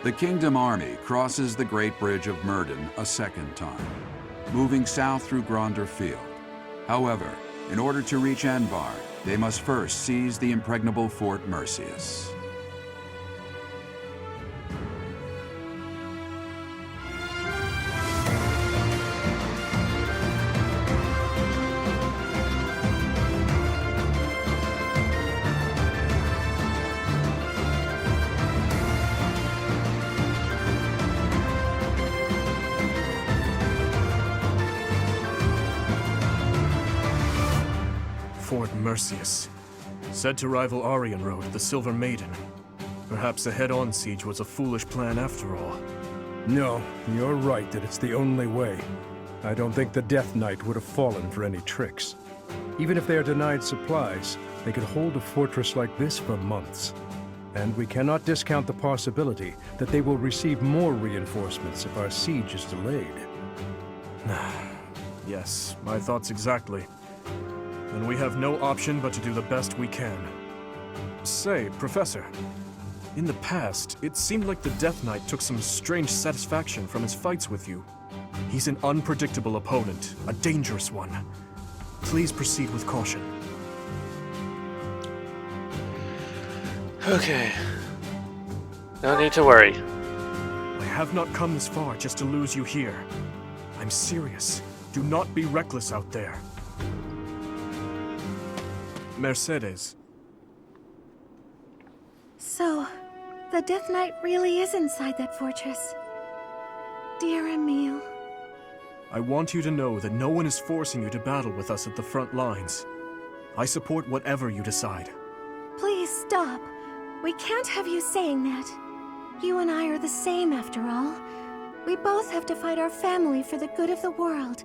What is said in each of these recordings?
The Kingdom Army crosses the Great Bridge of Myrden a second time, moving south through Gronder Field. However, in order to reach Anbar, they must first seize the impregnable Fort Mercius. Fort Mercius. Said to rival Aryan Road, the Silver Maiden. Perhaps a head-on siege was a foolish plan after all. No, you're right that it's the only way. I don't think the Death Knight would have fallen for any tricks. Even if they are denied supplies, they could hold a fortress like this for months. And we cannot discount the possibility that they will receive more reinforcements if our siege is delayed. Yes, my thoughts exactly. And we have no option but to do the best we can. Say, Professor, in the past, it seemed like the Death Knight took some strange satisfaction from his fights with you. He's an unpredictable opponent, a dangerous one. Please proceed with caution. Okay. No need to worry. I have not come this far just to lose you here. I'm serious. Do not be reckless out there. Mercedes. So, the Death Knight really is inside that fortress. Dear Emile. I want you to know that no one is forcing you to battle with us at the front lines. I support whatever you decide. Please stop. We can't have you saying that. You and I are the same after all. We both have to fight our family for the good of the world.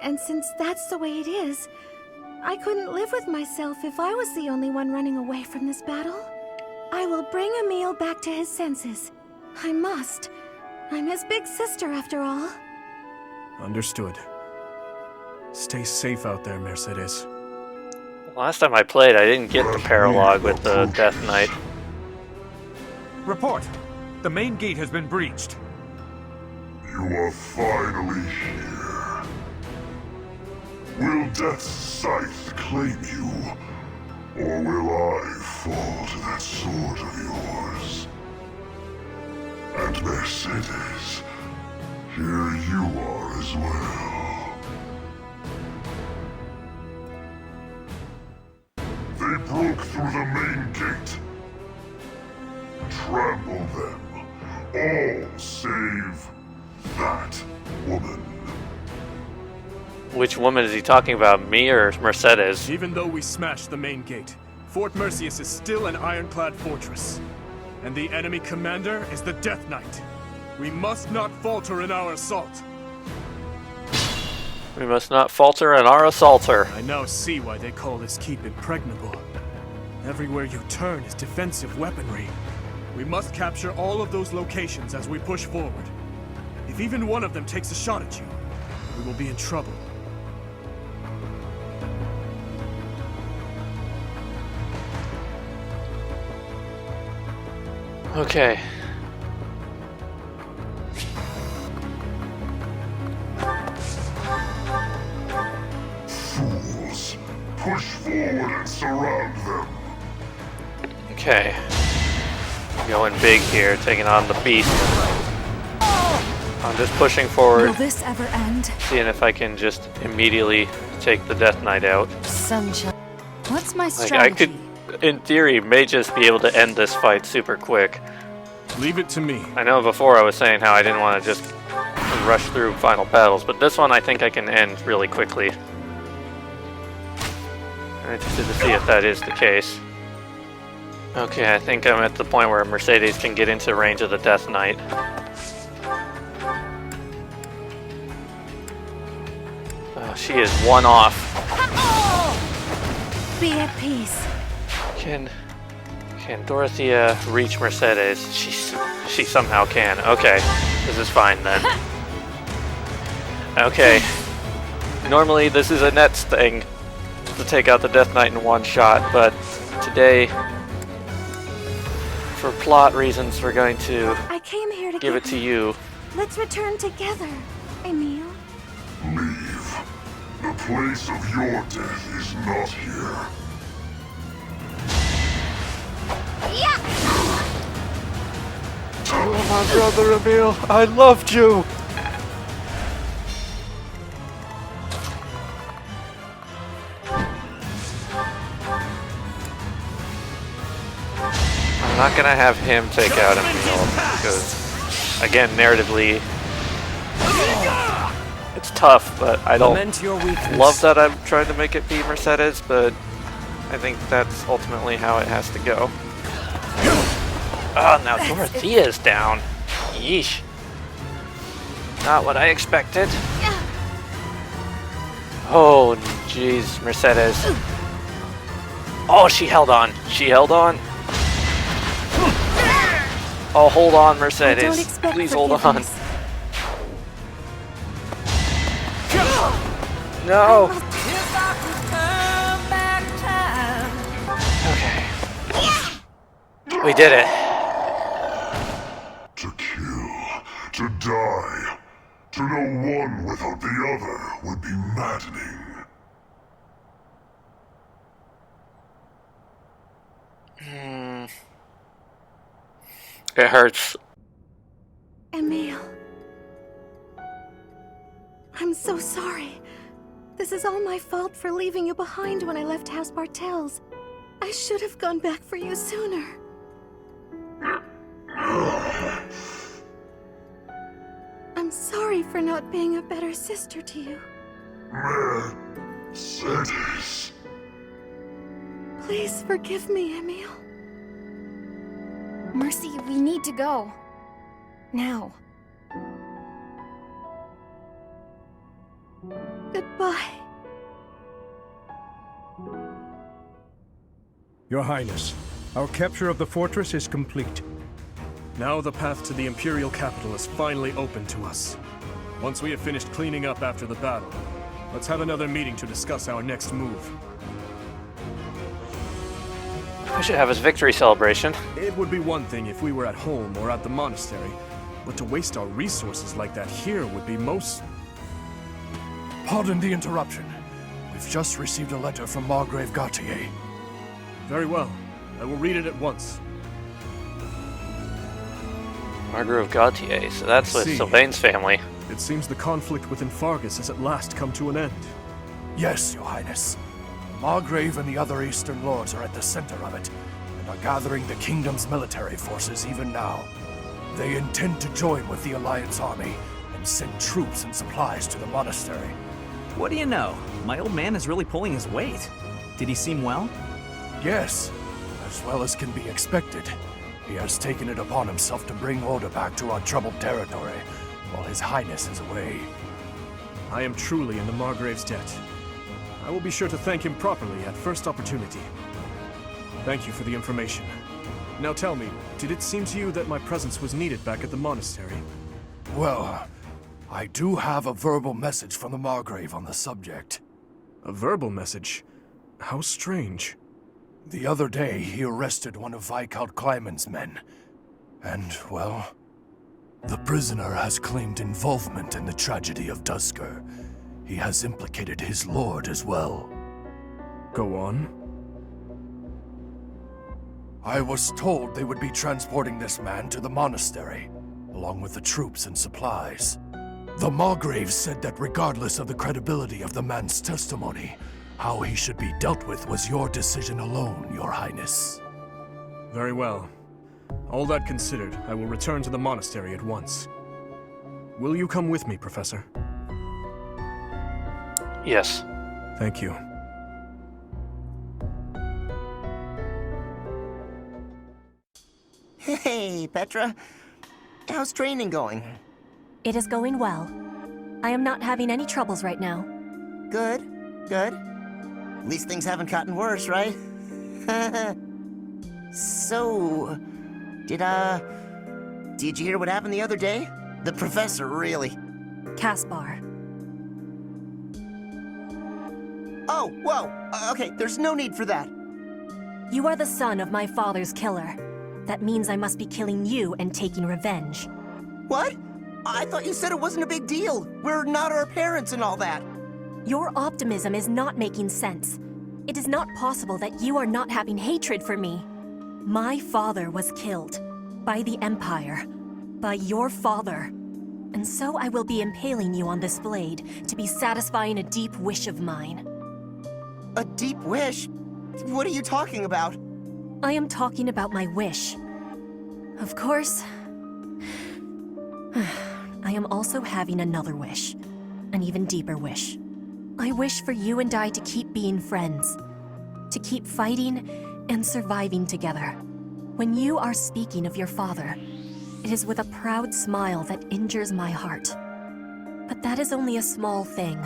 And since that's the way it is, I couldn't live with myself if I was the only one running away from this battle. I will bring Emile back to his senses. I must. I'm his big sister after all. Understood. Stay safe out there, Mercedes. Last time I played, I didn't get the paralogue with the Death Knight. Report! The main gate has been breached. You are finally here. Will Death's scythe claim you? Or will I fall to that sword of yours? And Mercedes, here you are as well. They broke through the main gate. Trample them. All save that woman. Which woman is he talking about, me or Mercedes? Even though we smashed the main gate, Fort Mercius is still an ironclad fortress. And the enemy commander is the Death Knight. We must not falter in our assault. We must not falter in our assaulter. I now see why they call this keep impregnable. Everywhere you turn is defensive weaponry. We must capture all of those locations as we push forward. If even one of them takes a shot at you, we will be in trouble. Okay. Fools. Push forward and surround them. Okay. Going big here, taking on the beast. I'm just pushing forward. Will this ever end? Seeing if I can just immediately take the Death Knight out. Sunshine. What's my Like, strategy? I could, in theory, may just be able to end this fight super quick. Leave it to me. I know before I was saying how I didn't want to just rush through final battles, but this one I think I can end really quickly. I'm interested to see if that is the case. Okay, I think I'm at the point where Mercedes can get into range of the Death Knight. She is one off. Be at peace. Can Dorothea reach Mercedes? She somehow can. Okay, this is fine then. Okay. Normally this is a Nets thing to take out the Death Knight in one shot, but today for plot reasons, we're going to I came here to give it to you. Let's return together, Emil. Leave. The place of your death is not here. Oh, my brother Emil, I loved you! I'm not gonna have him take out Emil because, again, narratively, it's tough, but I don't love that I'm trying to make it be Mercedes, but I think that's ultimately how it has to go. Oh, now Dorothea's down. Yeesh. Not what I expected. Oh, jeez, Mercedes. Oh, she held on. She held on. Oh, hold on, Mercedes. Please hold on. No. Okay. We did it. To kill, to die, to know one without the other would be maddening. It hurts. Emil. I'm so sorry. This is all my fault for leaving you behind when I left House Bartels. I should have gone back for you sooner. I'm sorry for not being a better sister to you. Mercedes. Please forgive me, Emil. Mercy, we need to go. Now. Goodbye. Your Highness, our capture of the fortress is complete. Now the path to the Imperial capital is finally open to us. Once we have finished cleaning up after the battle, let's have another meeting to discuss our next move. We should have his victory celebration. It would be one thing if we were at home or at the monastery, but to waste our resources like that here would be most... Pardon the interruption. We've just received a letter from Margrave Gautier. Very well. I will read it at once. Margrave Gautier, so that's with See. Sylvain's family. It seems the conflict within Fargus has at last come to an end. Yes, Your Highness. Margrave and the other Eastern Lords are at the center of it, and are gathering the kingdom's military forces even now. They intend to join with the Alliance army and send troops and supplies to the monastery. What do you know? My old man is really pulling his weight. Did he seem well? Yes, as well as can be expected. He has taken it upon himself to bring order back to our troubled territory, while His Highness is away. I am truly in the Margrave's debt. I will be sure to thank him properly at first opportunity. Thank you for the information. Now tell me, did it seem to you that my presence was needed back at the monastery? Well, I do have a verbal message from the Margrave on the subject. A verbal message? How strange. The other day, he arrested one of Viscount Kleiman's men. And, well, the prisoner has claimed involvement in the tragedy of Dusker. He has implicated his lord as well. Go on. I was told they would be transporting this man to the monastery, along with the troops and supplies. The Margrave said that regardless of the credibility of the man's testimony, how he should be dealt with was your decision alone, Your Highness. Very well. All that considered, I will return to the monastery at once. Will you come with me, Professor? Yes. Thank you. Hey, Petra. How's training going? It is going well. I am not having any troubles right now. Good, good. At least things haven't gotten worse, right? So, did you hear what happened the other day? The professor, really. Caspar. Oh, whoa, okay, there's no need for that. You are the son of my father's killer. That means I must be killing you and taking revenge. What? I thought you said it wasn't a big deal. We're not our parents and all that. Your optimism is not making sense. It is not possible that you are not having hatred for me. My father was killed. By the Empire. By your father. And so I will be impaling you on this blade to be satisfying a deep wish of mine. A deep wish? What are you talking about? I am talking about my wish. Of course, I am also having another wish. An even deeper wish. I wish for you and I to keep being friends. To keep fighting and surviving together. When you are speaking of your father, it is with a proud smile that injures my heart. But that is only a small thing.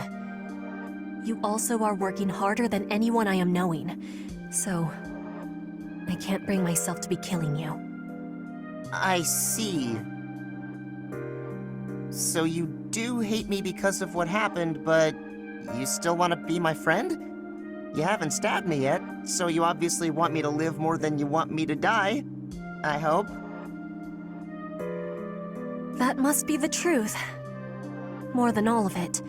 You also are working harder than anyone I am knowing, so I can't bring myself to be killing you. I see. So you do hate me because of what happened, but you still want to be my friend? You haven't stabbed me yet, so you obviously want me to live more than you want me to die. I hope. That must be the truth. More than all of it,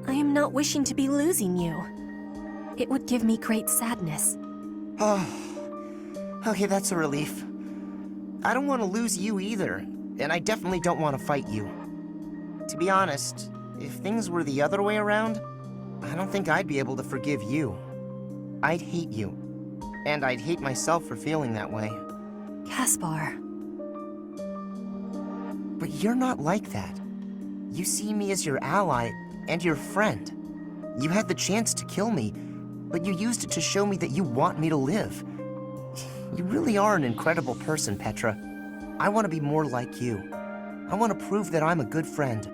I am not wishing to be losing you. It would give me great sadness. Oh, okay, that's a relief. I don't want to lose you either, and I definitely don't want to fight you. To be honest, if things were the other way around, I don't think I'd be able to forgive you. I'd hate you, and I'd hate myself for feeling that way. Caspar. But you're not like that. You see me as your ally and your friend. You had the chance to kill me, but you used it to show me that you want me to live. You really are an incredible person, Petra. I want to be more like you. I want to prove that I'm a good friend.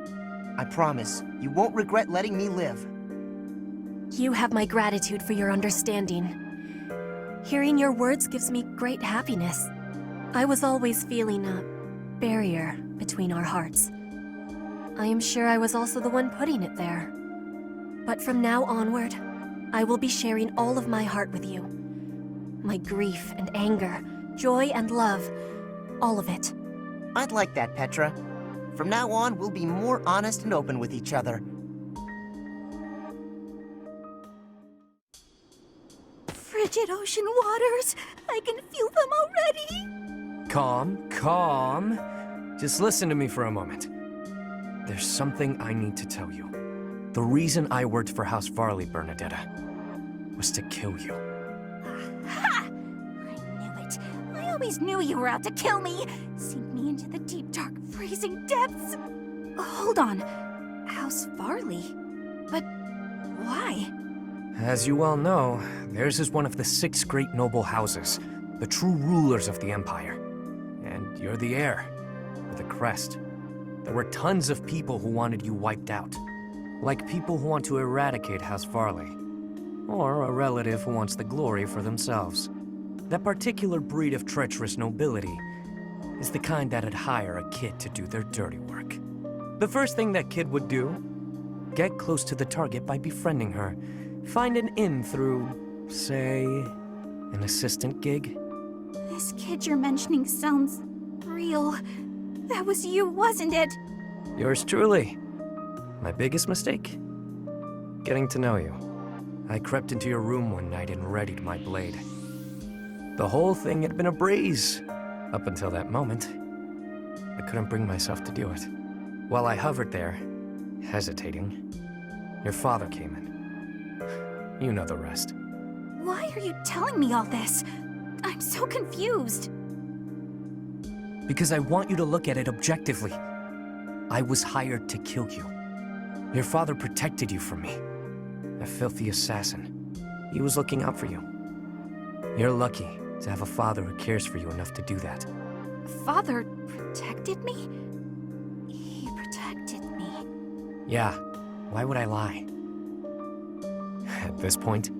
I promise, you won't regret letting me live. You have my gratitude for your understanding. Hearing your words gives me great happiness. I was always feeling a barrier between our hearts. I am sure I was also the one putting it there. But from now onward, I will be sharing all of my heart with you. My grief and anger, joy and love, all of it. I'd like that, Petra. From now on, we'll be more honest and open with each other. Frigid ocean waters! I can feel them already! Calm, calm. Just listen to me for a moment. There's something I need to tell you. The reason I worked for House Varley, Bernadetta, was to kill you. Ha! I knew it. I always knew you were out to kill me! Sink me into the deep, dark, freezing depths! Hold on. House Varley? But why? As you well know, theirs is one of the 6 great noble houses, the true rulers of the Empire. And you're the heir, with a crest. There were tons of people who wanted you wiped out. Like people who want to eradicate House Varley. Or a relative who wants the glory for themselves. That particular breed of treacherous nobility is the kind that'd hire a kid to do their dirty work. The first thing that kid would do, get close to the target by befriending her. Find an in through, say, an assistant gig. This kid you're mentioning sounds real. That was you, wasn't it? Yours truly. My biggest mistake? Getting to know you. I crept into your room one night and readied my blade. The whole thing had been a breeze, up until that moment. I couldn't bring myself to do it. While I hovered there, hesitating, your father came in. You know the rest. Why are you telling me all this? I'm so confused. Because I want you to look at it objectively. I was hired to kill you. Your father protected you from me. A filthy assassin. He was looking out for you. You're lucky to have a father who cares for you enough to do that. Father protected me? He protected me. Yeah, why would I lie? At this point,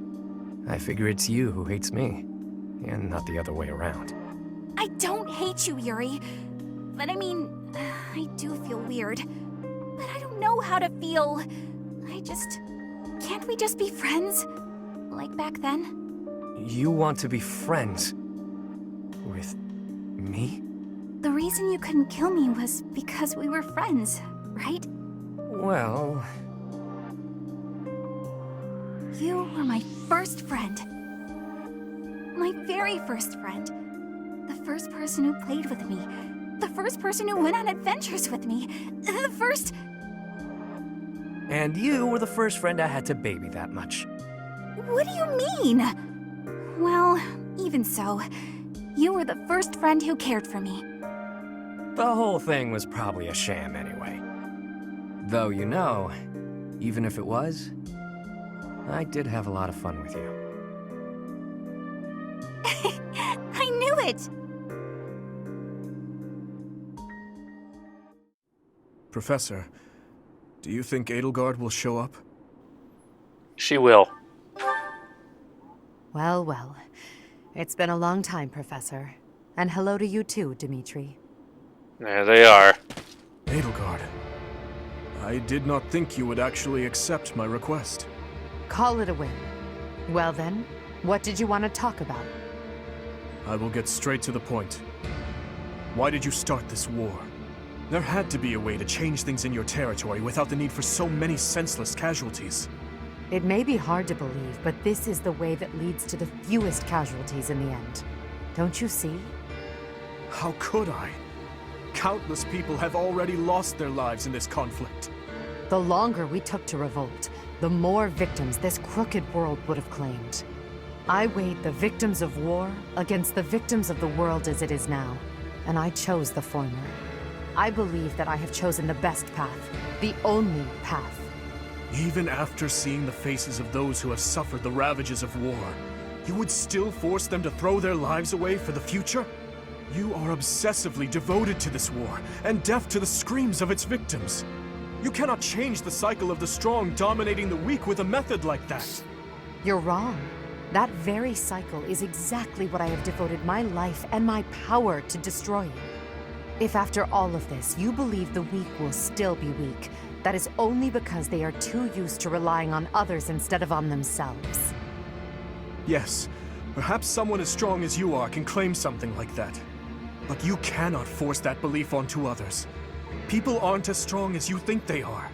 I figure it's you who hates me, and not the other way around. I don't hate you, Yuri. But I mean, I do feel weird. But I don't know how to feel. Can't we just be friends? Like back then? You want to be friends with Me? The reason you couldn't kill me was because we were friends, right? Well... You were my first friend. My very first friend. The first person who played with me. The first person who went on adventures with me. The first... And you were the first friend I had to baby that much. What do you mean? Well, even so, you were the first friend who cared for me. The whole thing was probably a sham anyway. Though, you know, even if it was, I did have a lot of fun with you. I knew it! Professor, do you think Edelgard will show up? She will. Well, well. It's been a long time, Professor. And hello to you too, Dimitri. There they are. Edelgard, I did not think you would actually accept my request. Call it a win. Well then, what did you want to talk about? I will get straight to the point. Why did you start this war? There had to be a way to change things in your territory without the need for so many senseless casualties. It may be hard to believe, but this is the way that leads to the fewest casualties in the end. Don't you see? How could I? Countless people have already lost their lives in this conflict. The longer we took to revolt, the more victims this crooked world would have claimed. I weighed the victims of war against the victims of the world as it is now, and I chose the former. I believe that I have chosen the best path, the only path. Even after seeing the faces of those who have suffered the ravages of war, you would still force them to throw their lives away for the future? You are obsessively devoted to this war, and deaf to the screams of its victims. You cannot change the cycle of the strong dominating the weak with a method like that. You're wrong. That very cycle is exactly what I have devoted my life and my power to destroying. If after all of this, you believe the weak will still be weak, that is only because they are too used to relying on others instead of on themselves. Yes, perhaps someone as strong as you are can claim something like that. But you cannot force that belief onto others. People aren't as strong as you think they are.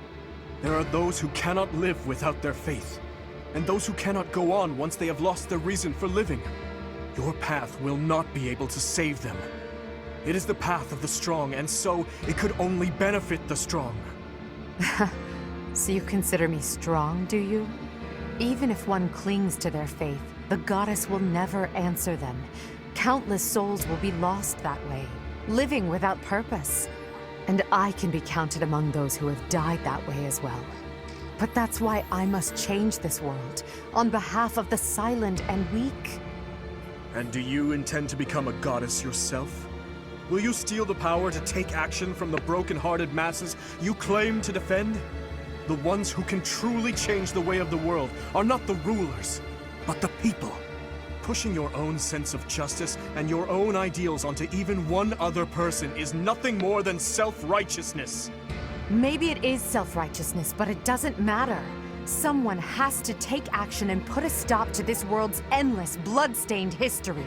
There are those who cannot live without their faith, and those who cannot go on once they have lost their reason for living. Your path will not be able to save them. It is the path of the strong, and so it could only benefit the strong. So you consider me strong, do you? Even if one clings to their faith, the goddess will never answer them. Countless souls will be lost that way, living without purpose. And I can be counted among those who have died that way as well. But that's why I must change this world, on behalf of the silent and weak. And do you intend to become a goddess yourself? Will you steal the power to take action from the broken-hearted masses you claim to defend? The ones who can truly change the way of the world are not the rulers, but the people. Pushing your own sense of justice and your own ideals onto even one other person is nothing more than self-righteousness. Maybe it is self-righteousness, but it doesn't matter. Someone has to take action and put a stop to this world's endless, blood-stained history.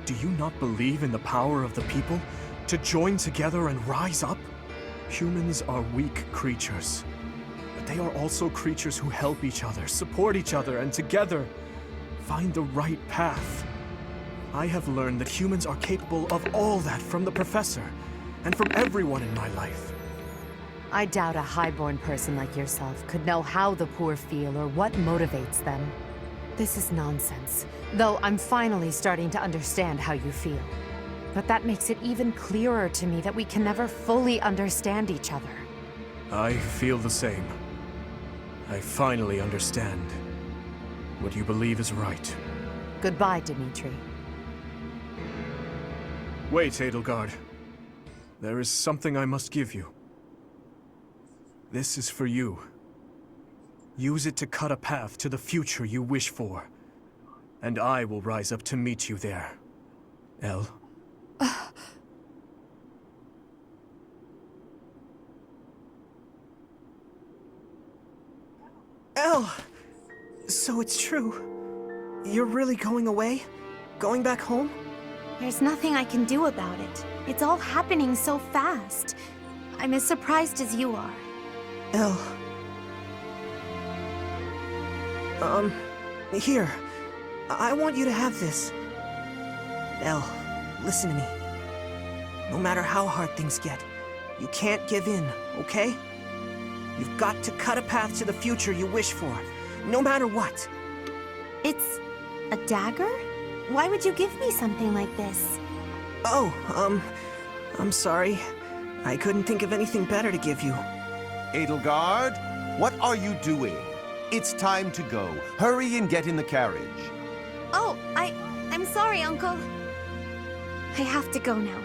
Do you not believe in the power of the people to join together and rise up? Humans are weak creatures, but they are also creatures who help each other, support each other, and together find the right path. I have learned that humans are capable of all that from the Professor, and from everyone in my life. I doubt a highborn person like yourself could know how the poor feel or what motivates them. This is nonsense, though I'm finally starting to understand how you feel. But that makes it even clearer to me that we can never fully understand each other. I feel the same. I finally understand what you believe is right. Goodbye, Dimitri. Wait, Edelgard. There is something I must give you. This is for you. Use it to cut a path to the future you wish for. And I will rise up to meet you there. Elle. Elle! So it's true. You're really going away? Going back home? There's nothing I can do about it. It's all happening so fast. I'm as surprised as you are. Elle. Here. I want you to have this. Elle, listen to me. No matter how hard things get, you can't give in, okay? You've got to cut a path to the future you wish for, no matter what. It's a dagger? Why would you give me something like this? Oh, I'm sorry. I couldn't think of anything better to give you. Edelgard, what are you doing? It's time to go. Hurry and get in the carriage. Oh, I'm sorry, Uncle. I have to go now.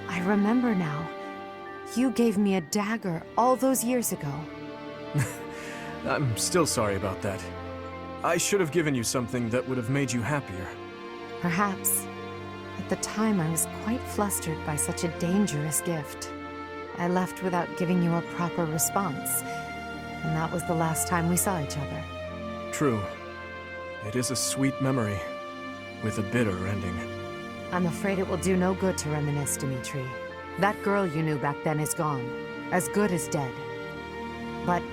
I remember now. You gave me a dagger all those years ago. I'm still sorry about that. I should have given you something that would have made you happier. Perhaps. At the time, I was quite flustered by such a dangerous gift. I left without giving you a proper response, and that was the last time we saw each other. True. It is a sweet memory, with a bitter ending. I'm afraid it will do no good to reminisce, Dimitri. That girl you knew back then is gone, as good as dead. But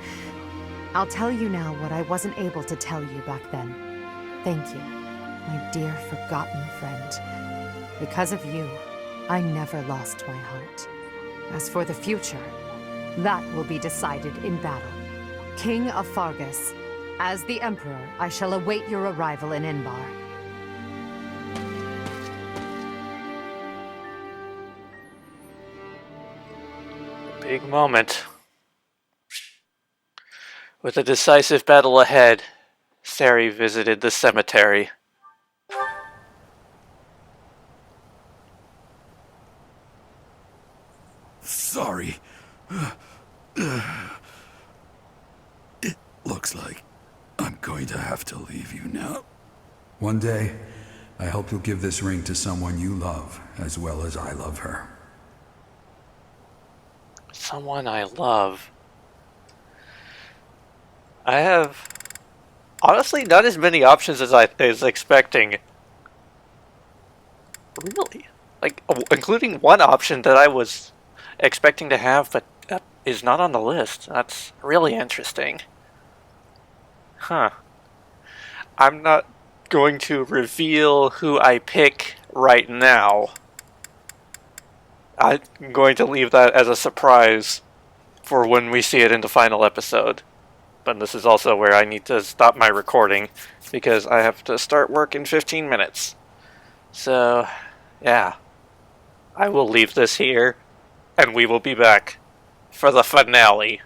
I'll tell you now what I wasn't able to tell you back then. Thank you, my dear forgotten friend. Because of you, I never lost my heart. As for the future, that will be decided in battle. King of Fargus, as the Emperor, I shall await your arrival in Inbar. Big moment. With a decisive battle ahead, Sari visited the cemetery. Sorry. It looks like I'm going to have to leave you now. One day, I hope you'll give this ring to someone you love as well as I love her. Someone I love. I have, honestly, not as many options as I was expecting. Really? Like, including one option that I was expecting to have, but that is not on the list. That's really interesting. Huh. I'm not going to reveal who I pick right now. I'm going to leave that as a surprise for when we see it in the final episode. But this is also where I need to stop my recording because I have to start work in 15 minutes. So, yeah. I will leave this here, and we will be back for the finale.